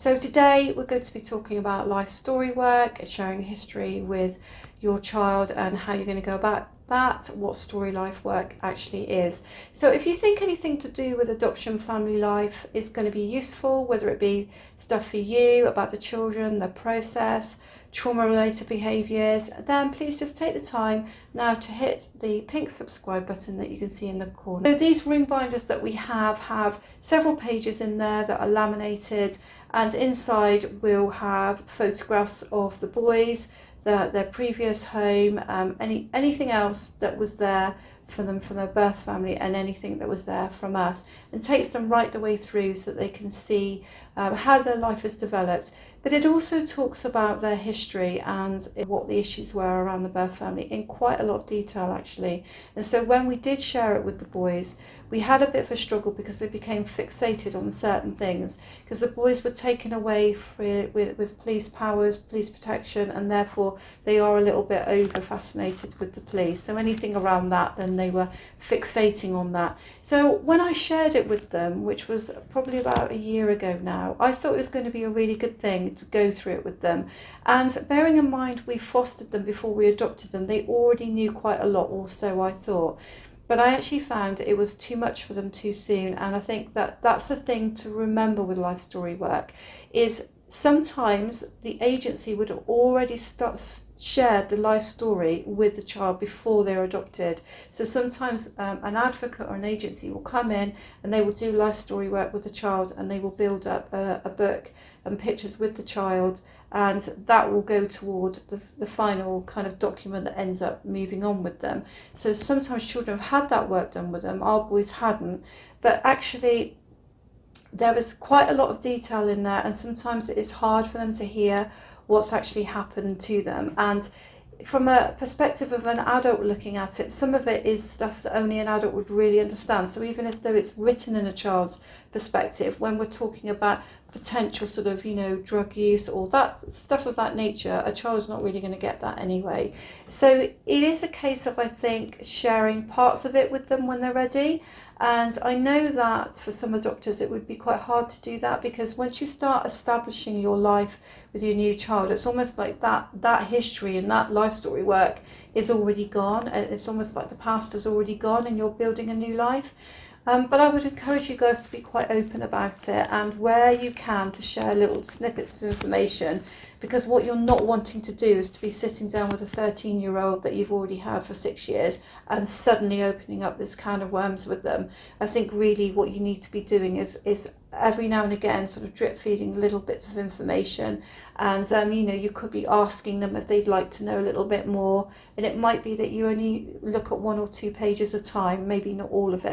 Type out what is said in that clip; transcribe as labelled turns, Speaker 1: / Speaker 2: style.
Speaker 1: So today we're going to be talking about life story work, sharing history with your child and how you're going to go about that, what story life work actually is. So if you think anything to do with adoption family life is going to be useful, whether it be stuff for you about the children, the process, trauma related behaviours, then please just take the time now to hit the pink subscribe button that you can see in the corner. So these ring binders that we have several pages in there that are laminated, and inside we'll have photographs of the boys, their previous home, anything else that was there for them from their birth family, and anything that was there from us, and takes them right the way through so that they can see how their life has developed. But it also talks about their history and what the issues were around the birth family in quite a lot of detail actually. And so when we did share it with the boys, we had a bit of a struggle because they became fixated on certain things, because the boys were taken away with police powers, police protection, and therefore they are a little bit over fascinated with the police. So anything around that, then they were fixating on that. So when I shared it with them, which was probably about a year ago now, I thought it was going to be a really good thing to go through it with them. And bearing in mind we fostered them before we adopted them, they already knew quite a lot, or so I thought. But I actually found it was too much for them too soon, and I think that that's the thing to remember with life story work, is sometimes the agency would have already shared the life story with the child before they're adopted. So sometimes an advocate or an agency will come in and they will do life story work with the child, and they will build up a book and pictures with the child, and that will go toward the final kind of document that ends up moving on with them. So sometimes children have had that work done with them, our boys hadn't, but actually there is quite a lot of detail in there, and sometimes it is hard for them to hear what's actually happened to them. And from a perspective of an adult looking at it, some of it is stuff that only an adult would really understand. So even if though it's written in a child's perspective, when we're talking about potential sort of, drug use or that stuff of that nature, a child's not really going to get that anyway. So it is a case of, I think, sharing parts of it with them when they're ready. And I know that for some adopters it would be quite hard to do that, because once you start establishing your life with your new child, it's almost like that history and that life story work is already gone. It's almost like the past is already gone and you're building a new life. But I would encourage you guys to be quite open about it, and where you can to share little snippets of information, because what you're not wanting to do is to be sitting down with a 13-year-old that you've already had for 6 years and suddenly opening up this can of worms with them. I think really what you need to be doing is every now and again sort of drip feeding little bits of information, and you could be asking them if they'd like to know a little bit more, and it might be that you only look at 1 or 2 pages at a time, maybe not all of it,